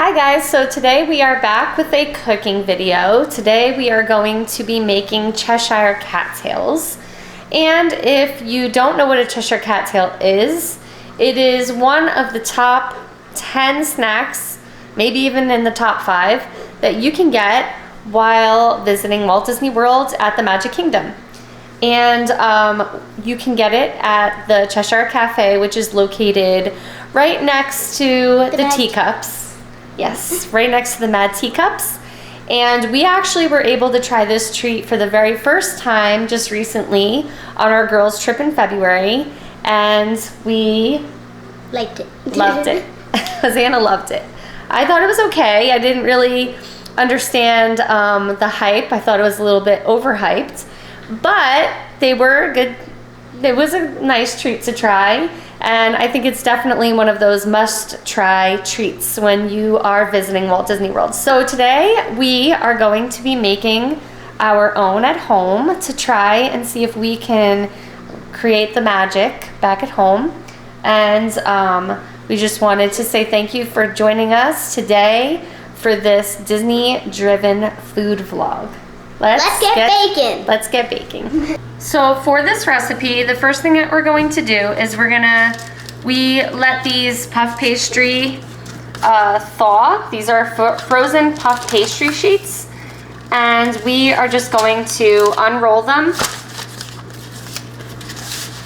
Hi guys, so today we are back with a cooking video. Today we are going to be making Cheshire Cat Tails. And if you don't know what a Cheshire Cat Tail is, it is one of the top 10 snacks, maybe even in the top 5, that you can get while visiting Walt Disney World at the Magic Kingdom. And you can get it at the Cheshire Cafe, which is located right next to the teacups. Yes, right next to the Mad Teacups. And we actually were able to try this treat for the very first time just recently on our girls' trip in February. And we liked it. Loved it. Hosanna loved it. I thought it was okay. I didn't really understand the hype. I thought it was a little bit overhyped. But they were good. It was a nice treat to try. And I think it's definitely one of those must-try treats when you are visiting Walt Disney World. So today we are going to be making our own at home to try and see if we can create the magic back at home. And we just wanted to say thank you for joining us today for this Disney-driven food vlog. Let's get baking. Let's get baking. So for this recipe, the first thing that we're going to do is we let these puff pastry thaw. These are frozen puff pastry sheets. And we are just going to unroll them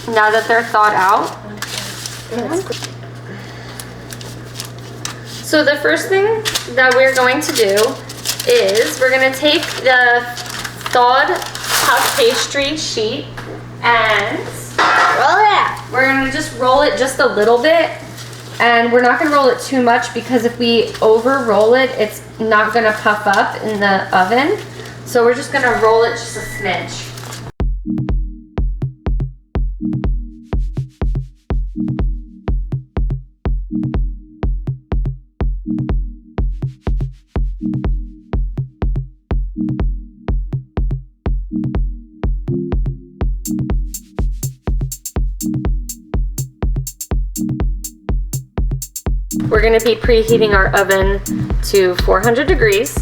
now that they're thawed out. So the first thing that we're going to do is we're going to take the thawed puff pastry sheet and roll it out. We're going to just roll it just a little bit, and we're not going to roll it too much because if we over roll it, it's not going to puff up in the oven. So we're just going to roll it just a smidge. We're going to be preheating our oven to 400 degrees.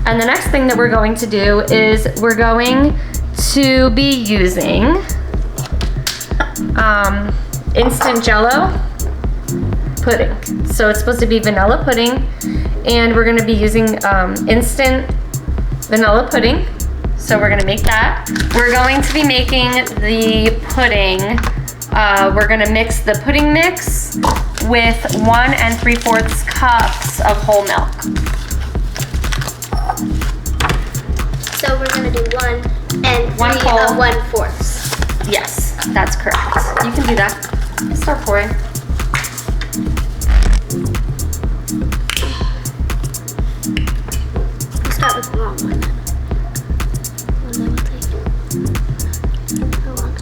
And the next thing that we're going to do is we're going to be using instant Jello pudding. So it's supposed to be vanilla pudding, and we're going to be using instant vanilla pudding. So we're going to make that. We're going to be making the pudding. We're gonna mix the pudding mix with 1 3/4 cups of whole milk. So we're gonna do 1 1/4. Yes, that's correct. You can do that. Start pouring. We'll start with the long one. And then we'll take the long one.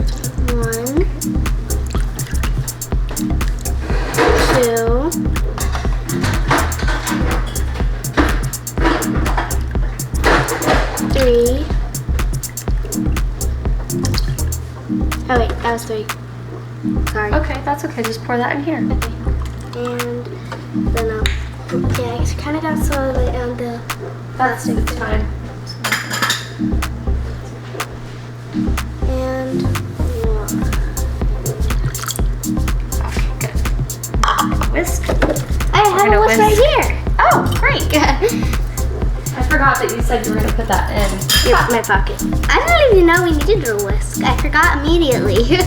2. 3. Oh wait, that was 3. Sorry. Okay, that's okay. Just pour that in here. Okay. And then yeah, I guess you kind of got to slow it down the plastic. It's fine. And Whisk. I have a whisk right here. Oh, great. I forgot that you said you were going to put that in my pocket. I didn't even know we needed a whisk. I forgot immediately.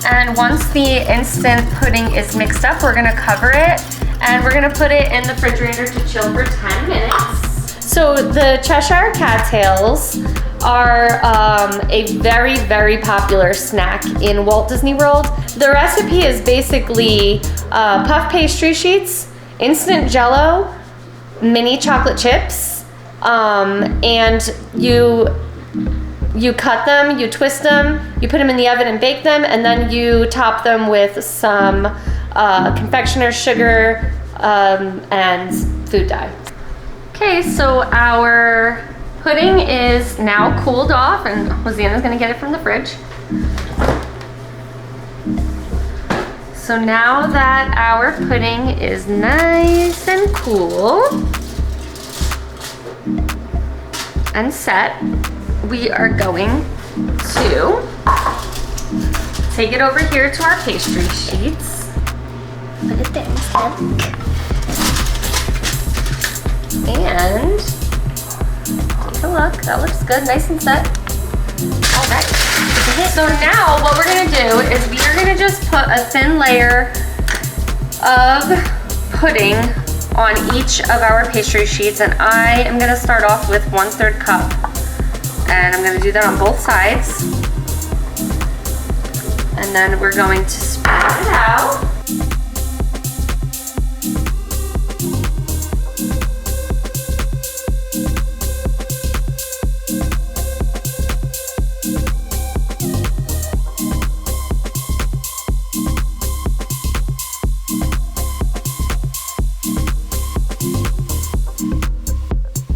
And once the instant pudding is mixed up, we're going to cover it. And we're gonna put it in the refrigerator to chill for 10 minutes. So the Cheshire Cat Tails are a very, very popular snack in Walt Disney World. The recipe is basically puff pastry sheets, instant Jello, mini chocolate chips, and you cut them, you twist them, you put them in the oven and bake them, and then you top them with some confectioner's sugar, and food dye. Okay, so our pudding is now cooled off, and Hosanna's gonna get it from the fridge. So now that our pudding is nice and cool and set, we are going to take it over here to our pastry sheets. Put it there instead. And take a look. That looks good, nice and set. All right. So now what we're gonna do is we are gonna just put a thin layer of pudding on each of our pastry sheets, and I am gonna start off with 1/3 cup. And I'm gonna do that on both sides. And then we're going to spread it out.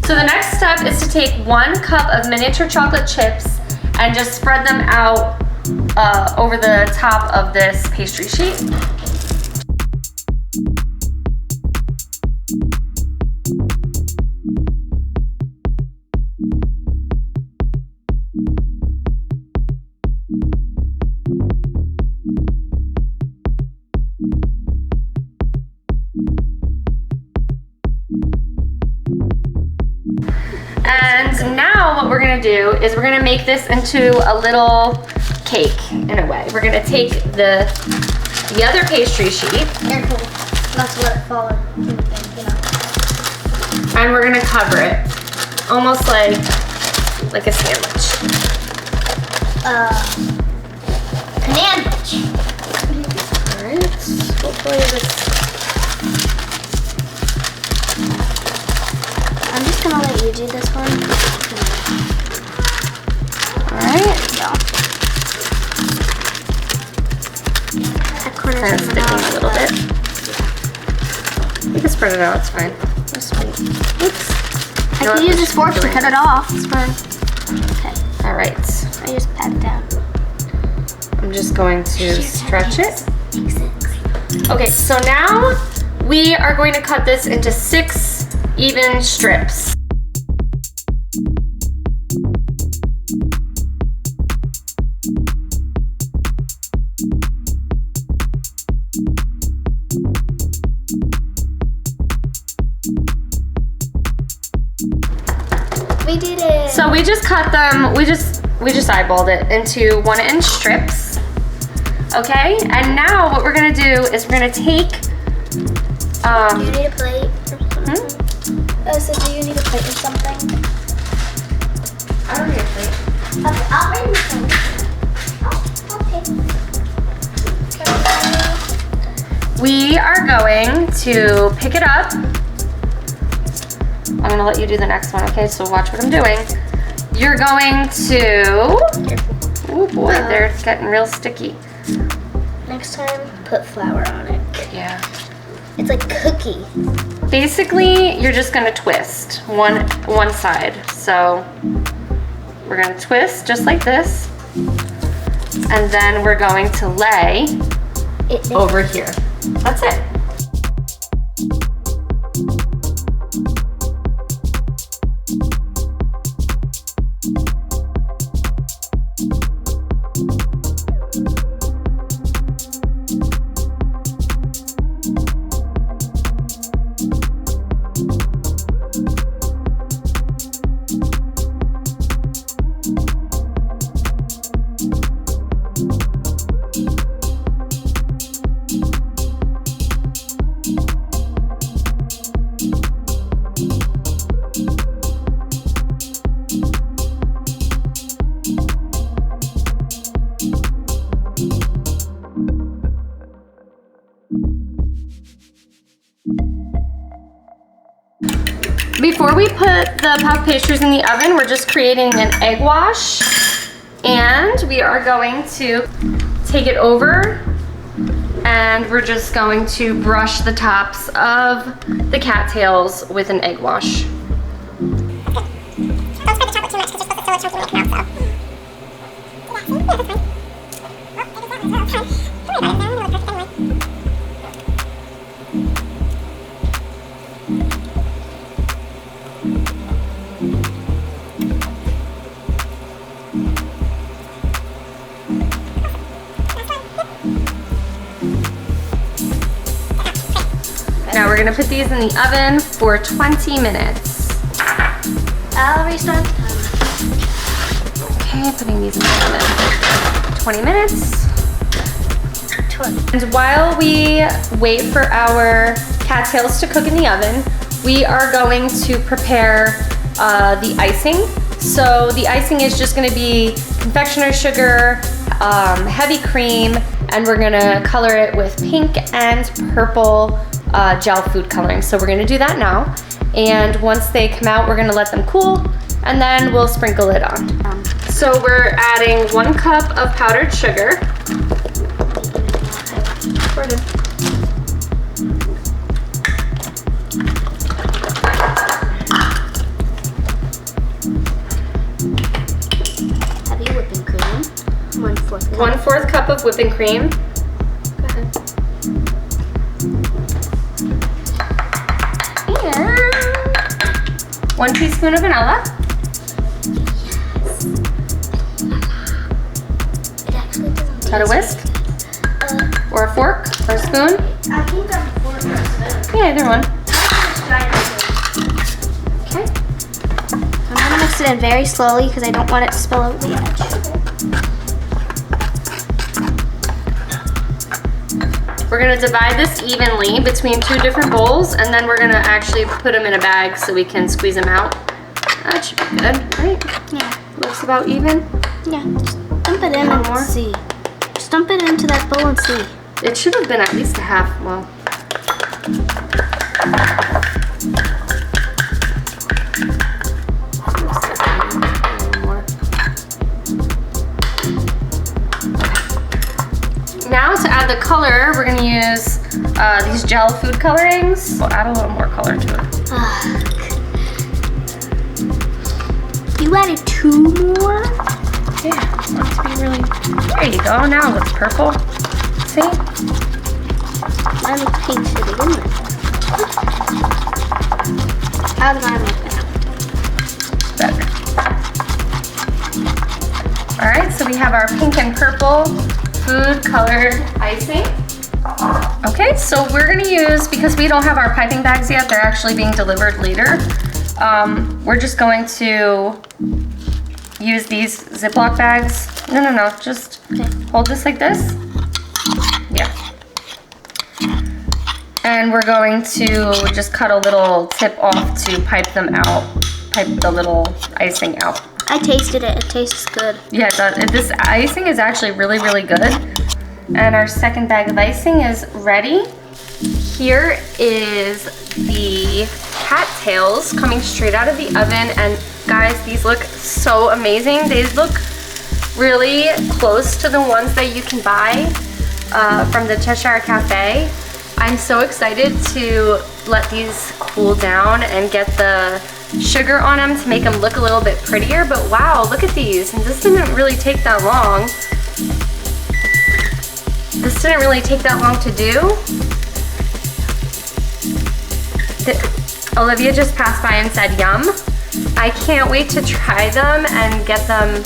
So the next step is to take 1 cup of miniature chocolate chips and just spread them out over the top of this pastry sheet. And now what we're gonna do is we're gonna make this into a little cake in a way. We're gonna take the other pastry sheet. Careful. Not to let it fall in the thing, you know. And we're gonna cover it, almost like a sandwich. Sandwich. All right, hopefully this. I'm just gonna let you do this one. All right. That corner's Kind of coming sticking out, a little but- bit. You can spread it out, it's fine. Just wait. Oops. I can use this fork to cut it off. It's fine. Okay. All right. I just pat it down. I'm just going to stretch it. Makes sense. Okay, so now we are going to cut this into 6 even strips. We did it. So we just cut them, we just eyeballed it into 1-inch strips. Okay, and now what we're gonna do is we're gonna take, Do you need a plate or something? So do you need a plate or something? I don't need a plate. Okay, I'll bring this one. Oh, okay. We are going to pick it up. I'm gonna let you do the next one, okay? So watch what I'm doing. You're going to, oh boy, they're getting real sticky. Next time, put flour on it. Yeah. It's like cookie. Basically, you're just gonna twist one side. So we're gonna twist just like this, and then we're going to lay It over here. That's it. Before we put the puff pastries in the oven, we're just creating an egg wash, and we are going to take it over And we're just going to brush the tops of the cattails with an egg wash. Don't spread the chocolate too much because you're supposed to still a chunky milk out, Now we're gonna put these in the oven for 20 minutes. I'll restart the timer. Okay, putting these in the oven. 20 minutes. 20. And while we wait for our cattails to cook in the oven, we are going to prepare the icing. So the icing is just gonna be confectioner's sugar, heavy cream, and we're gonna color it with pink and purple gel food coloring. So we're gonna do that now. And once they come out, we're gonna let them cool, and then we'll sprinkle it on. So we're adding 1 cup of powdered sugar. Heavy whipping cream. 1/4 cup. 1/4 cup of whipping cream. Go ahead. And 1 teaspoon of vanilla. It actually doesn't Got a whisk? Or a fork? Or a spoon? I think I'm for it. Yeah, either one. Okay. I'm gonna mix it in very slowly because I don't want it to spill over the edge. We're gonna divide this evenly between 2 different bowls, and then we're gonna actually put them in a bag so we can squeeze them out. That should be good, right? Yeah. Looks about even. Yeah. Just dump it in and more? see. Just dump it into that bowl and see. It should have been at least a half. Well. Now to add the color, we're gonna use these gel food colorings. We'll add a little more color to it. You added 2 more? Yeah, wants to be really. There you go. Now it looks purple. See? Mine looks pink to begin with. How does mine look now? Better. All right, so we have our pink and purple food colored icing. Okay, so we're gonna use, because we don't have our piping bags yet, they're actually being delivered later. We're just going to use these Ziploc bags. No, just hold this like this. Yeah. And we're going to just cut a little tip off to pipe them out, pipe the little icing out. I tasted it. It tastes good. Yeah, it does. This icing is actually really, really good. And our second bag of icing is ready. Here is the cat tails coming straight out of the oven. And guys, these look so amazing. They look really close to the ones that you can buy from the Cheshire Cafe. I'm so excited to let these cool down and get the sugar on them to make them look a little bit prettier. But wow, look at these. And this didn't really take that long. This didn't really take that long to do. Olivia just passed by and said yum. I can't wait to try them and get them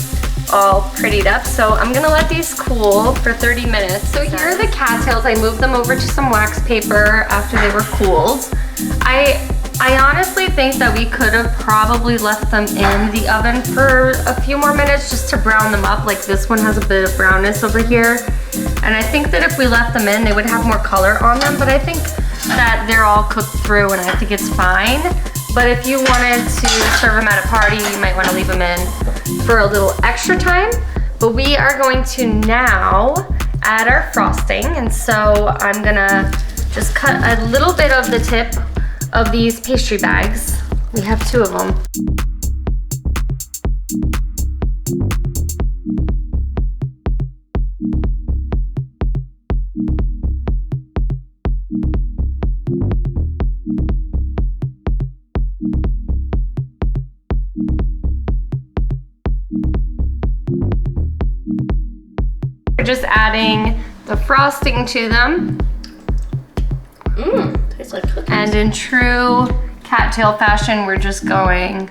all prettied up. So I'm gonna let these cool for 30 minutes. So here are the cattails. I moved them over to some wax paper after they were cooled. I honestly think that we could have probably left them in the oven for a few more minutes just to brown them up. Like this one has a bit of brownness over here. And I think that if we left them in, they would have more color on them. But I think that they're all cooked through and I think it's fine. But if you wanted to serve them at a party, you might want to leave them in for a little extra time. But we are going to now add our frosting. And so I'm gonna just cut a little bit of the tip of these pastry bags. We have 2 of them. just adding the frosting to them. Mmm, tastes like cookies. And in true cattail fashion, we're just going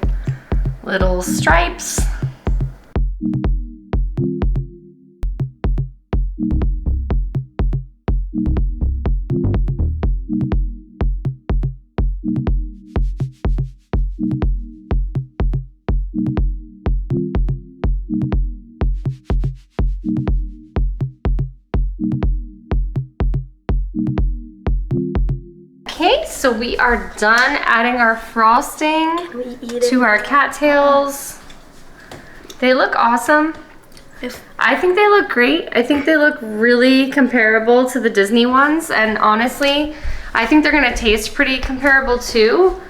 little stripes. Okay, so we are done adding our frosting to our cattails. They look awesome. I think they look great. I think they look really comparable to the Disney ones, and honestly, I think they're gonna taste pretty comparable too.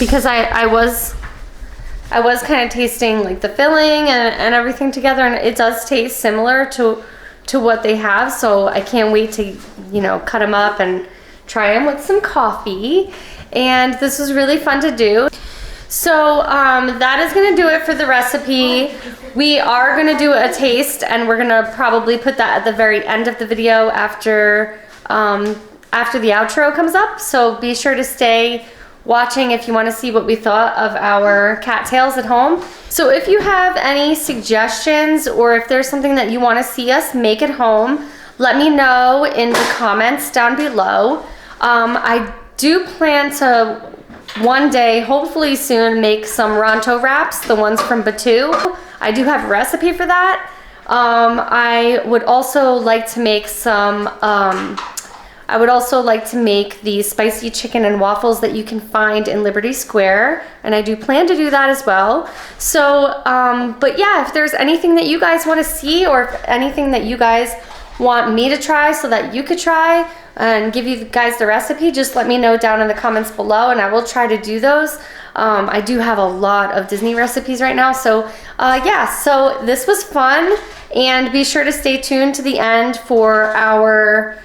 Because I was kind of tasting like the filling and everything together, and it does taste similar to what they have, so I can't wait to, you know, cut them up and try them with some coffee. And this was really fun to do. So that is gonna do it for the recipe. We are gonna do a taste, and we're gonna probably put that at the very end of the video after the outro comes up. So be sure to stay watching if you want to see what we thought of our cattails at home. So if you have any suggestions, or if there's something that you want to see us make at home, let me know in the comments down below. I do plan to one day, hopefully soon, make some Ronto wraps, the ones from Batu. I do have a recipe for that. I would also like to make some these spicy chicken and waffles that you can find in Liberty Square, and I do plan to do that as well. So, but yeah, if there's anything that you guys want to see, or if anything that you guys want me to try so that you could try and give you guys the recipe, just let me know down in the comments below, and I will try to do those. I do have a lot of Disney recipes right now, so yeah, so this was fun, and be sure to stay tuned to the end for our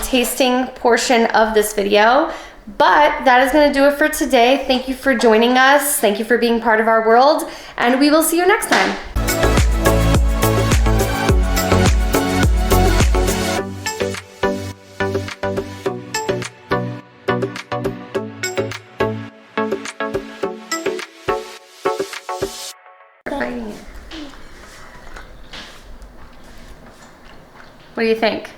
tasting portion of this video. But that is going to do it for today. Thank you for joining us. Thank you for being part of our world, and we will see you next time. What do you think?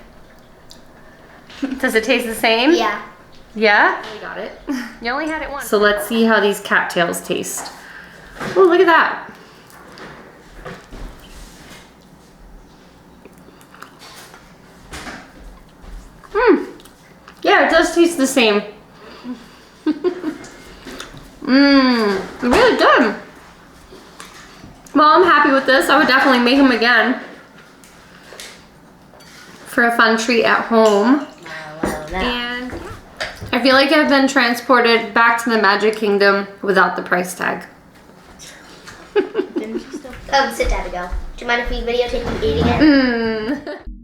Does it taste the same? Yeah. Yeah? I got it. You only had it once. So let's see how these cattails taste. Oh, look at that. Yeah, it does taste the same. Really good. Well, I'm happy with this. I would definitely make them again for a fun treat at home. And I feel like I've been transported back to the Magic Kingdom without the price tag. Sit down and go. Do you mind if we videotape you eating it?